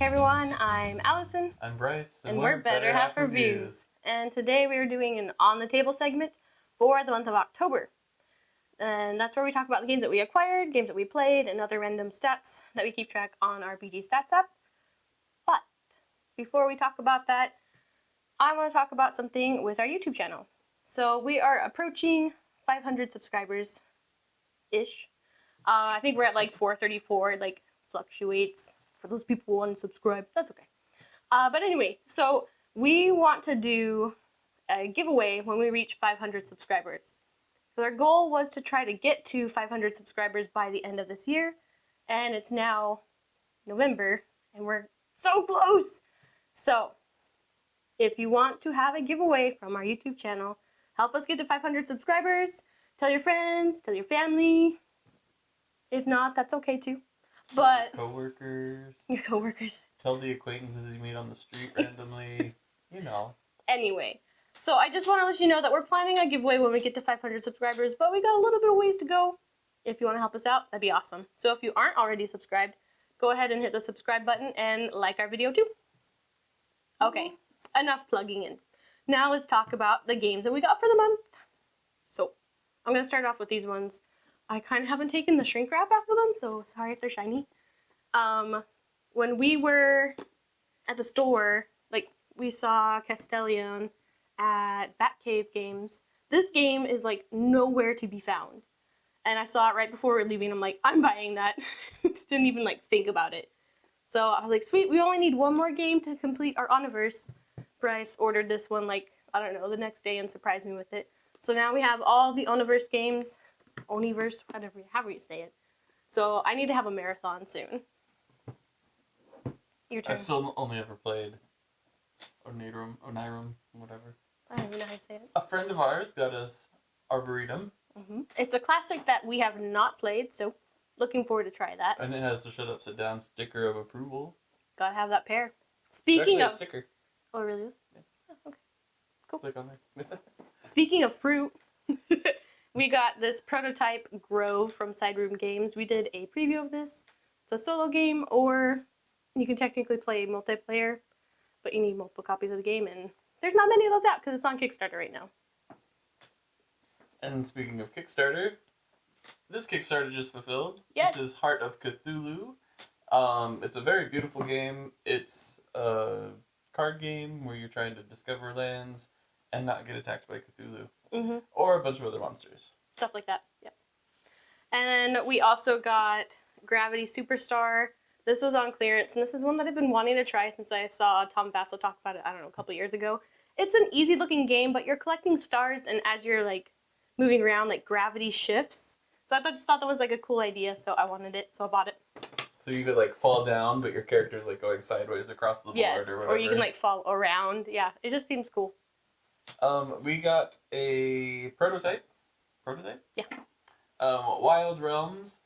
Hey everyone, I'm Allison. I'm Bryce. And we're Better Half Reviews. And today we are doing an On the Table segment for the month of October. And that's where we talk about the games that we acquired, games that we played, and other random stats that we keep track on our BG Stats app. But before we talk about that, I want to talk about something with our YouTube channel. So we are approaching 500 subscribers-ish. I think we're at like 434, it like fluctuates. For those people who unsubscribe, that's okay. But anyway, so we want to do a giveaway when we reach 500 subscribers. So our goal was to try to get to 500 subscribers by the end of this year, and it's now November, and we're so close. So if you want to have a giveaway from our YouTube channel, help us get to 500 subscribers, tell your friends, tell your family. If not, that's okay too. But Your coworkers. Your Tell the acquaintances you meet on the street randomly. You know. Anyway, so I just want to let you know that we're planning a giveaway when we get to 500 subscribers, but we got a little bit of ways to go. If you want to help us out, that'd be awesome. So if you aren't already subscribed, go ahead and hit the subscribe button and like our video too. Okay, enough plugging in. Now let's talk about the games that we got for the month. So I'm going to start off with these ones. I kind of haven't taken the shrink wrap off of them, so sorry if they're shiny. When we were at the store, like, we saw Castellion at Batcave Games. This game is, like, nowhere to be found. And I saw it right before we were leaving. I'm like, I'm buying that. Didn't even, like, think about it. So I was like, sweet, we only need one more game to complete our Oniverse. Bryce ordered this one, like, I don't know, the next day and surprised me with it. So now we have all the Oniverse games. Oniverse, however you say it. So I need to have a marathon soon. Your turn. I've still only ever played Onirum, whatever. I don't even know how to say it. A friend of ours got us Arboretum. It's a classic that we have not played, so looking forward to try that. And it has the shut up, sit down sticker of approval. Gotta have that pair. Speaking of... a sticker. Oh, it really is? Yeah. Oh, okay. Cool. It's like on there. Speaking of fruit, we got this prototype Grove from Side Room Games. We did a preview of this. It's a solo game, or you can technically play multiplayer, but you need multiple copies of the game, and there's not many of those out because it's on Kickstarter right now. And speaking of Kickstarter, this Kickstarter just fulfilled. Yes. This is Heart of Cthulhu. It's a very beautiful game. It's a card game where you're trying to discover lands and not get attacked by Cthulhu. Or a bunch of other monsters. Stuff like that, yep. And then we also got Gravity Superstar. This was on clearance, and this is one that I've been wanting to try since I saw Tom Vassell talk about it, I don't know, a couple years ago. It's an easy-looking game, but you're collecting stars, and as you're, like, moving around, like, gravity shifts. So I just thought that was, like, a cool idea, so I wanted it, so I bought it. So you could, like, fall down, but your character's, like, going sideways across the board or whatever. Or you can, like, fall around. Yeah, it just seems cool. We got a prototype. Prototype? Yeah. Wild Realms.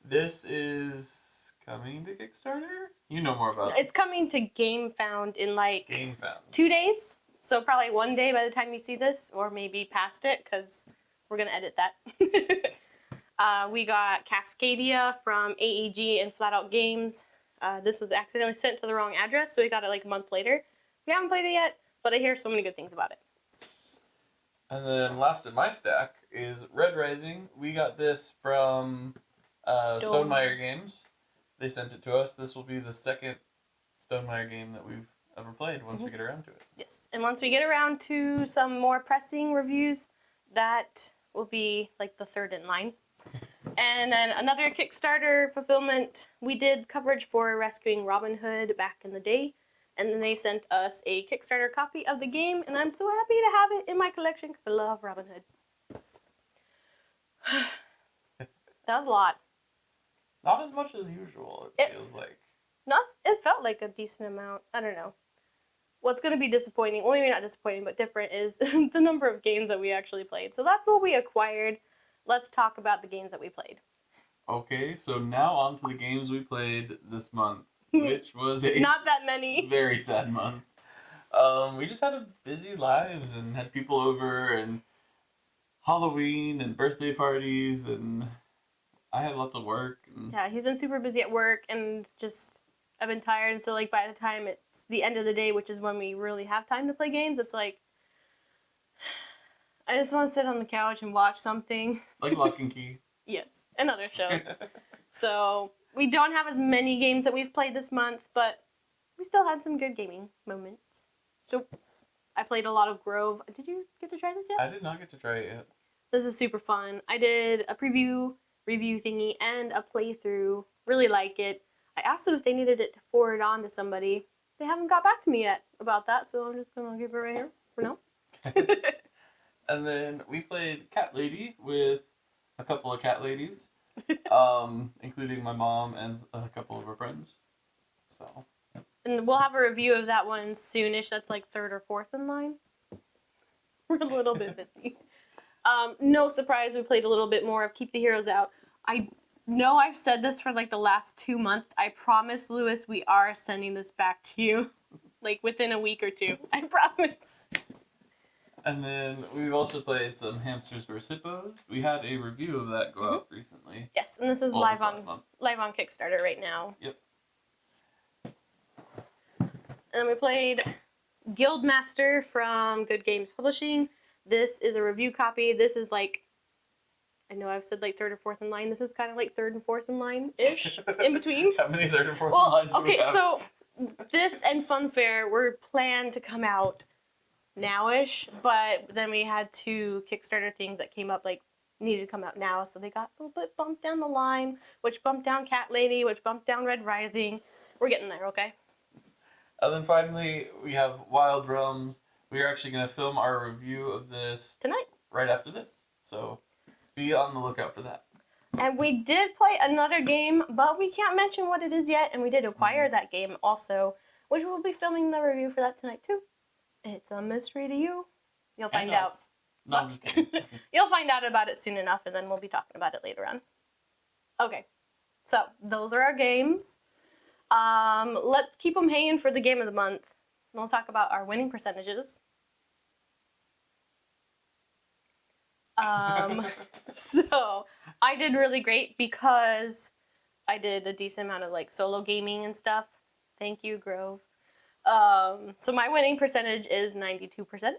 This is coming to Kickstarter? You know more about it. It's coming to GameFound in, like, GameFound. 2 days. So probably one day by the time you see this, or maybe past it, because we're going to edit that. We got Cascadia from AEG and Flat Out Games. This was accidentally sent to the wrong address, so we got it like a month later. We haven't played it yet, but I hear so many good things about it. And then last in my stack is Red Rising. We got this from Stonemaier Games. They sent it to us. This will be the second Stonemaier game that we've ever played once we get around to it. Yes, and once we get around to some more pressing reviews, that will be like the third in line. And then another Kickstarter fulfillment, we did coverage for Rescuing Robin Hood back in the day, and then they sent us a Kickstarter copy of the game, and I'm so happy to have it in my collection because I love Robin Hood. That was a lot. Not as much as usual, it feels like. It felt like a decent amount. I don't know. What's going to be disappointing, well, maybe not disappointing, but different, is the number of games that we actually played. So that's what we acquired. Let's talk about the games that we played. Okay, so now on to the games we played this month, which was a not that many. Very sad month. We just had a busy lives and had people over and Halloween and birthday parties, and I had lots of work. And yeah, he's been super busy at work and just I've been tired, and so like by the time it's the end of the day, which is when we really have time to play games, it's like I just want to sit on the couch and watch something. Like Lock and Key. Yes, and other shows. So we don't have as many games that we've played this month, but we still had some good gaming moments. So I played a lot of Grove. Did you get to try this yet? I did not get to try it yet. This is super fun. I did a review thingy and a playthrough. Really like it. I asked them if they needed it to forward on to somebody. They haven't got back to me yet about that, so I'm just gonna give it right here for now. And then we played Cat Lady with a couple of cat ladies, including my mom and a couple of her friends. So. And we'll have a review of that one soonish. That's like third or fourth in line. We're a little bit busy. No surprise, we played a little bit more of Keep the Heroes Out. I know I've said this for like the last 2 months. I promise, Lewis, we are sending this back to you, like within a week or two. I promise. And then we've also played some Hamsters vs. Hippos. We had a review of that go out recently. Yes, and this is live on Kickstarter right now. Yep. And then we played Guildmaster from Good Games Publishing. This is a review copy. This is like, I know I've said like third or fourth in line. This is kind of like third and fourth in line-ish, in between. How many third and fourth in lines do we have? So this and Funfair were planned to come out now-ish, but then we had 2 Kickstarter things that came up, like, needed to come out now, so they got a little bit bumped down the line, which bumped down Cat Lady, which bumped down Red Rising. We're getting there, okay? And then finally, we have Wild Realms. We are actually going to film our review of this tonight, right after this, so be on the lookout for that. And we did play another game, but we can't mention what it is yet, and we did acquire that game also, which we'll be filming the review for that tonight, too. It's a mystery to you. You'll find out. No, I'm just kidding. You'll find out about it soon enough, and then we'll be talking about it later on. Okay, so those are our games. Let's keep them hanging for the game of the month. We'll talk about our winning percentages. So I did really great because I did a decent amount of like solo gaming and stuff. Thank you, Grove. So my winning percentage is 92%.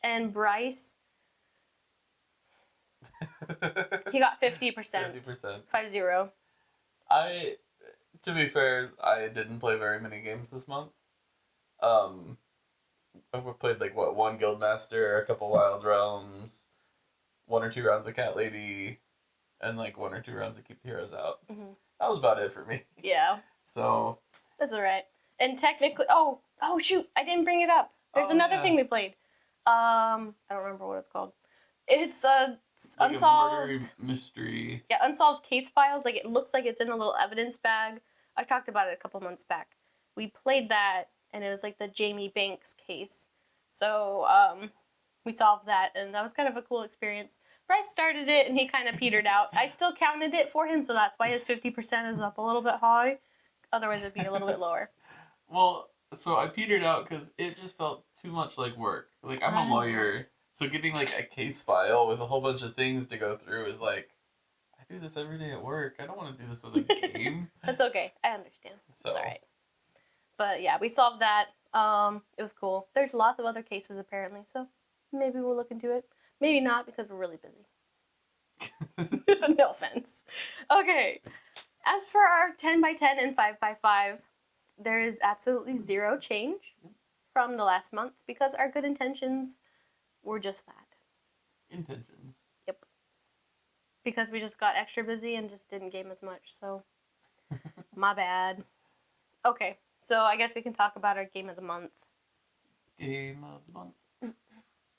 And Bryce, he got 50%. 50%. 50. To be fair, I didn't play very many games this month. I've played like one Guildmaster, a couple Wild Realms, 1 or 2 rounds of Cat Lady, and like 1 or 2 rounds of Keep the Heroes Out. Mm-hmm. That was about it for me. Yeah. So. That's alright. And technically, oh shoot, I didn't bring it up. There's another thing we played. I don't remember what it's called. It's like unsolved a murder mystery. Yeah, unsolved case files. Like it looks like it's in a little evidence bag. I talked about it a couple months back. We played that, and it was like the Jamie Banks case. So we solved that, and that was kind of a cool experience. Bryce started it, and he kind of petered out. I still counted it for him, so that's why his 50% is up a little bit high. Otherwise, it'd be a little bit lower. Well, so I petered out because it just felt too much like work. Like, I'm a lawyer, so getting, like, a case file with a whole bunch of things to go through is like, I do this every day at work. I don't want to do this as a game. That's okay. I understand. So. It's all right. But, yeah, we solved that. It was cool. There's lots of other cases, apparently, so maybe we'll look into it. Maybe not, because we're really busy. No offense. Okay. As for our 10x10 and 5x5, there is absolutely zero change from the last month because our good intentions were just that. Intentions. Yep. Because we just got extra busy and just didn't game as much, so my bad. Okay, so I guess we can talk about our game of the month. Game of the month.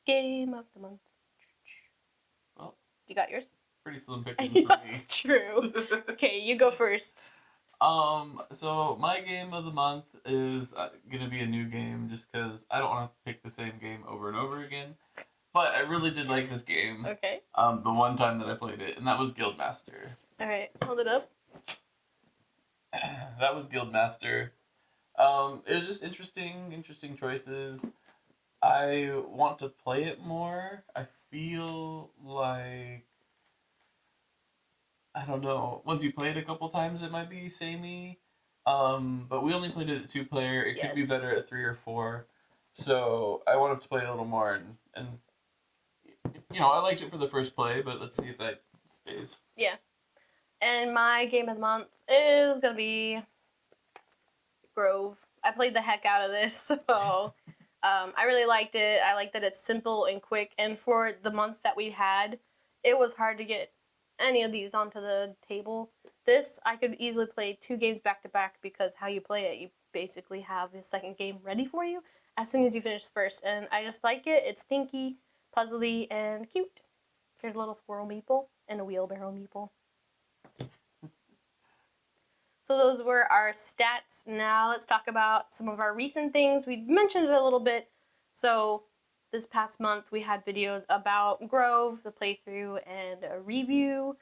Game of the month. Well, you got yours? Pretty slim pickings for me. That's true. Okay, you go first. So my game of the month is gonna be a new game just because I don't want to pick the same game over and over again. But I really did like this game. Okay. The one time that I played it, and that was Guildmaster. Alright, hold it up. That was Guildmaster. It was just interesting choices. I want to play it more. I feel like, I don't know, once you play it a couple times, it might be samey. But we only played it at 2-player. It could be Yes. better at 3 or 4. So I wanted to play it a little more, and I liked it for the first play, but let's see if that stays. Yeah. And my game of the month is gonna be Grove. I played the heck out of this, so I really liked it. I like that it's simple and quick, and for the month that we had, it was hard to get any of these onto the table. This, I could easily play 2 games back to back because how you play it, you basically have the second game ready for you as soon as you finish the first, and I just like it. It's thinky, puzzly, and cute. There's a little squirrel meeple and a wheelbarrow meeple. So those were our stats. Now let's talk about some of our recent things. We mentioned it a little bit. So this past month we had videos about Grove, the playthrough, and a review.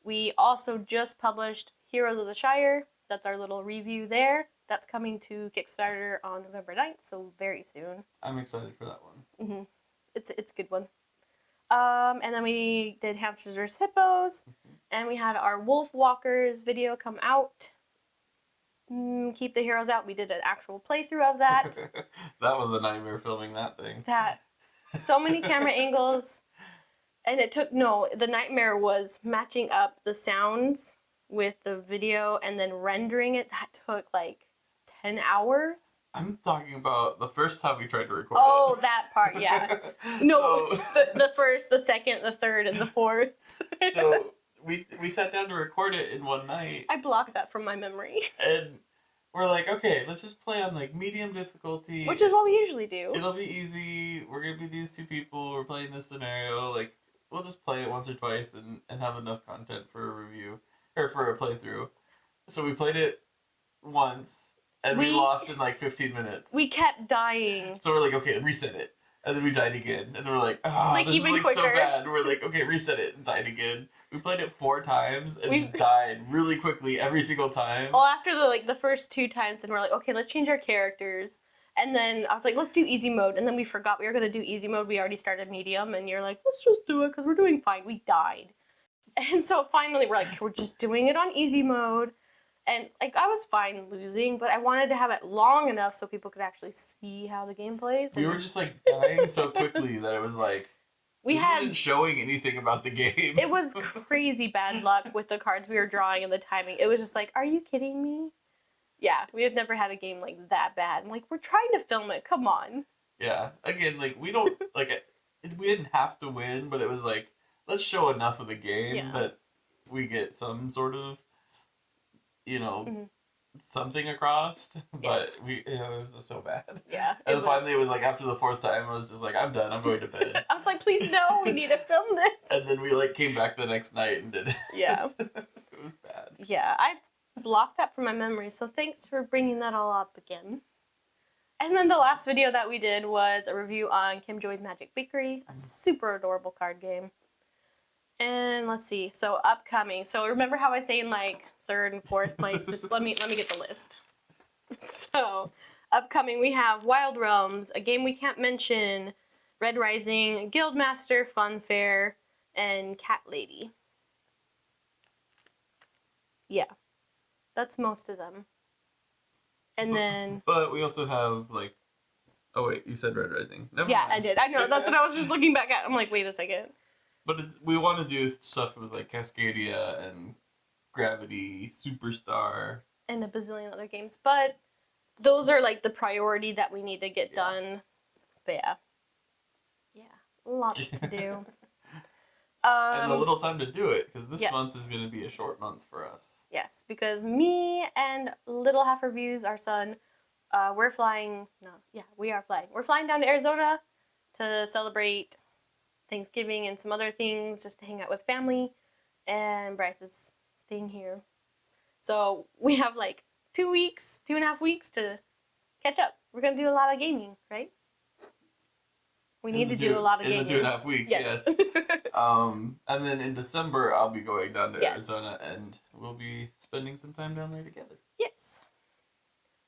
We also just published Heroes of the Shire. That's our little review there. That's coming to Kickstarter on November 9th, so very soon. I'm excited for that one. Mm-hmm. It's a good one. And then we did Hamsters vs. Hippos, and we had our Wolf Walkers video come out. Keep the Heroes Out. We did an actual playthrough of that. That was a nightmare filming that thing. So many camera angles, and the nightmare was matching up the sounds with the video and then rendering it. That took like 10 hours. I'm talking about the first time we tried to record it. That part, yeah. No, so, the first, the second, the third, and the fourth. So we sat down to record it in one night. I blocked that from my memory. And we're like, okay, let's just play on like medium difficulty. Which is what we usually do. It'll be easy. We're gonna be these 2 people. We're playing this scenario. Like, we'll just play it once or twice and have enough content for a review or for a playthrough. So we played it once. And we lost in like 15 minutes. We kept dying. So we're like, okay, reset it. And then we died again. And then we're like, oh, this is like quicker. So bad. And we're like, okay, reset it, and died again. We played it 4 times and just died really quickly every single time. Well, after the first 2 times, then we're like, okay, let's change our characters. And then I was like, let's do easy mode. And then we forgot we were going to do easy mode. We already started medium. And you're like, let's just do it because we're doing fine. We died. And so finally we're like, we're just doing it on easy mode. And like I was fine losing, but I wanted to have it long enough so people could actually see how the game plays. We were just like dying so quickly that it was like isn't showing anything about the game. It was crazy bad luck with the cards we were drawing and the timing. It was just like, are you kidding me? Yeah, we have never had a game like that bad. I'm like, we're trying to film it. Come on. Yeah. Again, like we don't like we didn't have to win, but it was like let's show enough of the game that we get some sort of something across, but it was just so bad. Yeah. And then finally it was like after the 4th time, I was just like, I'm done, I'm going to bed. I was like, please no, we need to film this. And then we like came back the next night and did it. Yeah. It was bad. Yeah, I blocked that from my memory, so thanks for bringing that all up again. And then the last video that we did was a review on Kim Joy's Magic Bakery, a super adorable card game. And let's see, so upcoming. So remember how I say in like 3rd and 4th place? Just let me get the list. So upcoming we have Wild Realms, A Game We Can't Mention, Red Rising, Guildmaster, Fun Fair, and Cat Lady. Yeah, that's most of them. And then... But we also have like... Oh wait, you said Red Rising. Never mind. I did. I know, that's what I was just looking back at. I'm like, wait a second. But we want to do stuff with like Cascadia and Gravity, Superstar. And a bazillion other games. But those are like the priority that we need to get done. But yeah, lots to do. And a little time to do it, because this month is going to be a short month for us. Yes, because me and Little Half Reviews, our son, we're flying. We are flying. We're flying down to Arizona to celebrate Thanksgiving and some other things, just to hang out with family. And Bryce is staying here. So we have like 2.5 weeks to catch up. We're going to do a lot of gaming, right? We need to do a lot of gaming. In the 2.5 weeks, yes. And then in December, I'll be going down to Arizona, and we'll be spending some time down there together. Yes.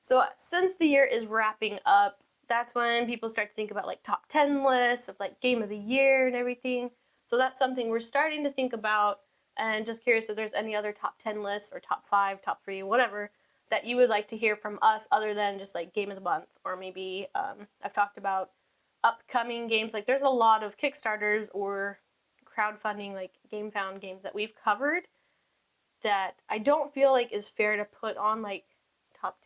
So since the year is wrapping up, that's when people start to think about like top 10 lists of like game of the year and everything. So that's something we're starting to think about, and just curious if there's any other top 10 lists or top 5, top 3, whatever, that you would like to hear from us other than just like game of the month, or maybe I've talked about upcoming games. Like there's a lot of Kickstarters or crowdfunding like game found games that we've covered that I don't feel like is fair to put on like top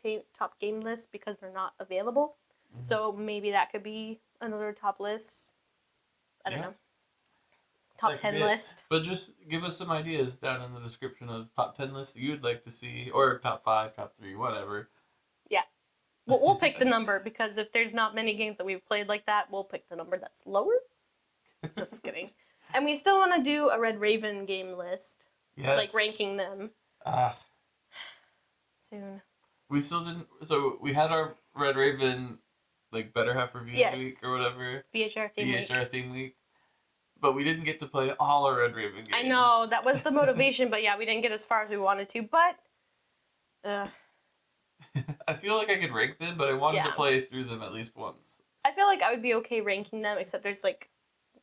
game lists because they're not available. Mm-hmm. So maybe that could be another top list. I don't know. Top 10 list. But just give us some ideas down in the description of top 10 lists you'd like to see, or top 5, top 3, whatever. Yeah. Well, we'll pick the number because if there's not many games that we've played like that, we'll pick the number that's lower. Just kidding. And we still want to do a Red Raven game list. Yes. Like ranking them. Soon. We still didn't. So we had our Red Raven, like Better Half Reviews week or whatever. BHR theme week. But we didn't get to play all our Red Raven games. I know, that was the motivation, but yeah, we didn't get as far as we wanted to, but... I feel like I could rank them, but I wanted to play through them at least once. I feel like I would be okay ranking them, except there's like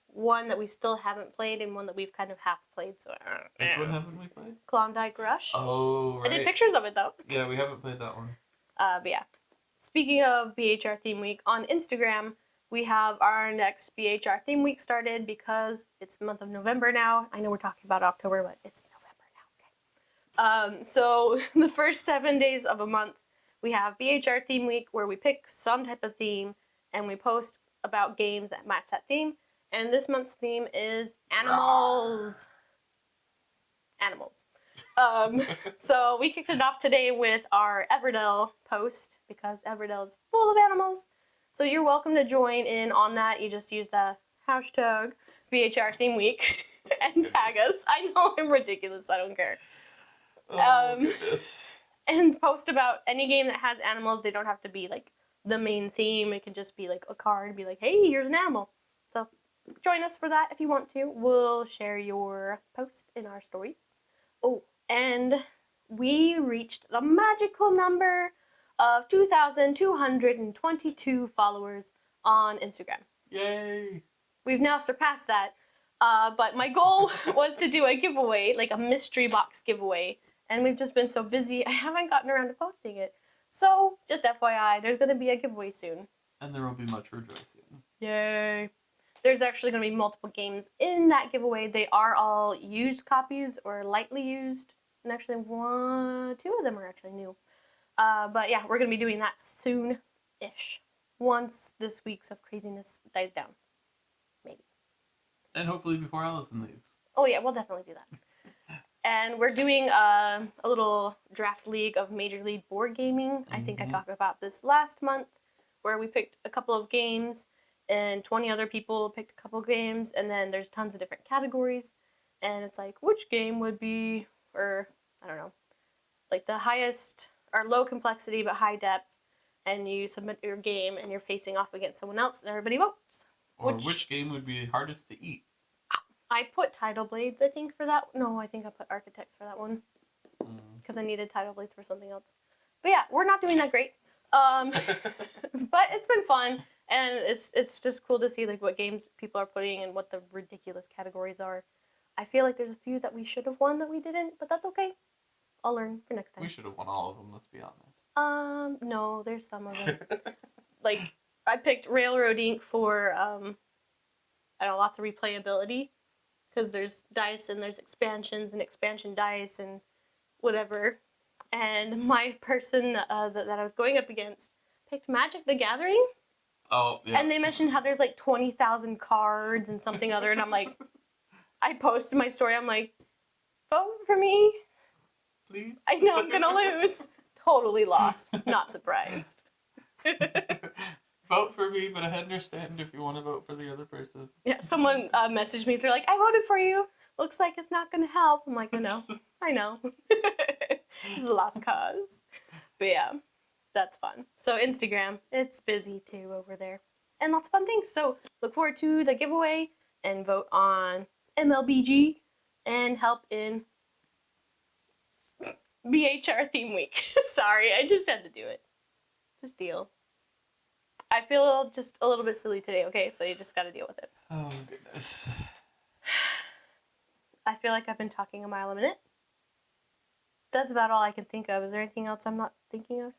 one that we still haven't played and one that we've kind of half played, so... Which one haven't we played? Klondike Rush. Oh, right. I did pictures of it, though. Yeah, we haven't played that one. But yeah. Speaking of BHR Theme Week, on Instagram... we have our next BHR Theme Week started because it's the month of November now. I know we're talking about October, but it's November now, okay? So the first 7 days of a month, we have BHR Theme Week where we pick some type of theme and we post about games that match that theme. And this month's theme is animals. Animals. So we kicked it off today with our Everdell post because Everdell is full of animals. So you're welcome to join in on that. You just use the hashtag BHR Theme Week and tag us. I know I'm ridiculous. I don't care. Goodness. And post about any game that has animals. They don't have to be like the main theme. It can just be like a card. Be like, hey, here's an animal. So join us for that if you want to. We'll share your post in our stories. Oh, and we reached the magical number of 2,222 followers on Instagram. Yay! We've now surpassed that, but my goal was to do a giveaway, like a mystery box giveaway, and we've just been so busy, I haven't gotten around to posting it. So, just FYI, there's going to be a giveaway soon. And there will be much rejoicing. Yay! There's actually going to be multiple games in that giveaway. They are all used copies or lightly used, and actually 2 of them are actually new. But yeah, we're going to be doing that soon-ish. Once this week's of craziness dies down. Maybe. And hopefully before Allison leaves. Oh yeah, we'll definitely do that. And we're doing a little draft league of Major League Board Gaming. I think I talked about this last month, where we picked a couple of games, and 20 other people picked a couple of games, and then there's tons of different categories. And it's like, which game would be, or, I don't know, like the highest... or low complexity but high depth, and you submit your game and you're facing off against someone else and everybody votes. Or which game would be hardest to eat? I put Tidal Blades, I think, for that. No, I think I put Architects for that one. Because I needed Tidal Blades for something else. But yeah, we're not doing that great. But it's been fun, and it's just cool to see like what games people are putting and what the ridiculous categories are. I feel like there's a few that we should have won that we didn't, but that's okay. I'll learn for next time. We should have won all of them, let's be honest. No, there's some of them. Like, I picked Railroad Inc. for, I don't know, lots of replayability. Because there's dice and there's expansions and expansion dice and whatever. And my person that I was going up against picked Magic the Gathering. Oh, yeah. And they mentioned how there's like 20,000 cards and something other. And I'm like, I posted my story. I'm like, vote for me. Please? I know I'm gonna lose. Totally lost. Not surprised. Vote for me, but I understand if you want to vote for the other person. Yeah, someone messaged me. They're like, I voted for you. Looks like it's not gonna help. I'm like, I know. This is a lost cause. But yeah, that's fun. So Instagram, it's busy too over there. And lots of fun things. So look forward to the giveaway and vote on MLBG and help in BHR Theme Week. Sorry, I just had to do it. Just deal. I feel just a little bit silly today, okay? So you just gotta deal with it. Oh, goodness. I feel like I've been talking a mile a minute. That's about all I can think of. Is there anything else I'm not thinking of?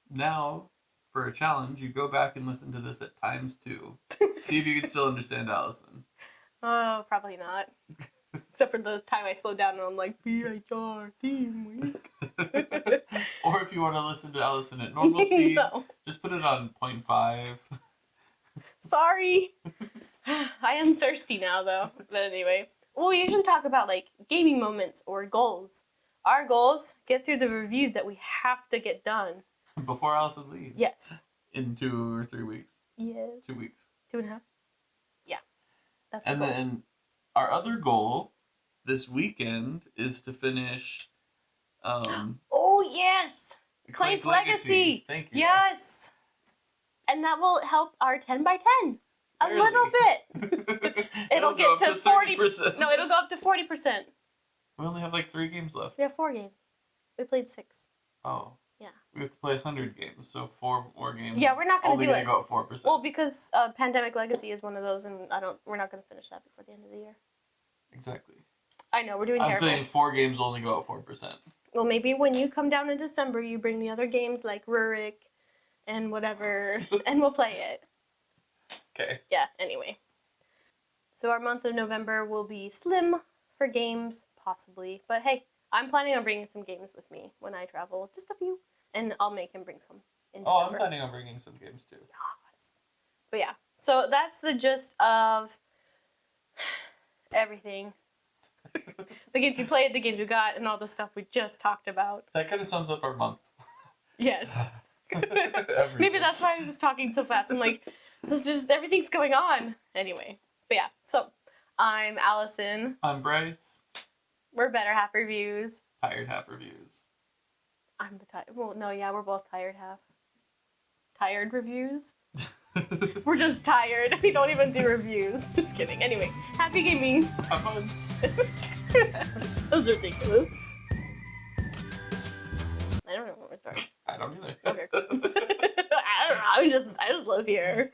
Now, for a challenge, you go back and listen to this at ×2. See if you can still understand Allison. Oh, probably not. Except for the time I slowed down and I'm like, BHR Theme week. Or if you want to listen to Allison at normal speed, No. just put it on 0.5. Sorry. I am thirsty now, though. But anyway. Well, we usually talk about, like, gaming moments or goals. Our goals, get through the reviews that we have to get done. Before Allison leaves. Yes. In 2 or 3 weeks. Yes. 2 weeks. 2.5. Yeah. That's the and goal. then our other goal this weekend is to finish oh, yes! Clank Legacy! Thank you. Yes! And that will help our 10 by 10 a Barely. little bit. It'll get to 40%. No, it'll go up to 40%. We only have like 3 games left. We have 4 games. We played 6. Oh. Yeah. We have to play 100 games, so 4 more games. Yeah, we're not going to do it. Only going to go at 4%. Well, because Pandemic Legacy is one of those, and we're not going to finish that before the end of the year. Exactly. I know, we're doing I'm terrible. saying 4 games only go at 4%. Well, maybe when you come down in December, you bring the other games like Rurik and whatever, and we'll play it. Okay. Yeah, anyway. So our month of November will be slim for games, possibly. But hey, I'm planning on bringing some games with me when I travel. Just a few. And I'll make him bring some in December. I'm planning on bringing some games too. Yes. But yeah, so that's the gist of everything. The games you played, the games you got, and all the stuff we just talked about. That kind of sums up our month. Yes. Maybe that's why I was talking so fast. I'm like, this just, everything's going on. Anyway. But yeah, so I'm Allison. I'm Bryce. We're Better Half Reviews. Tired Half Reviews. I'm the tired. Well, no, yeah, we're both tired half. Tired reviews? We're just tired. We don't even do reviews. Just kidding. Anyway, happy gaming. Have fun. That was ridiculous. I don't know what we're starting. I don't either. Okay. I don't know. I just live here.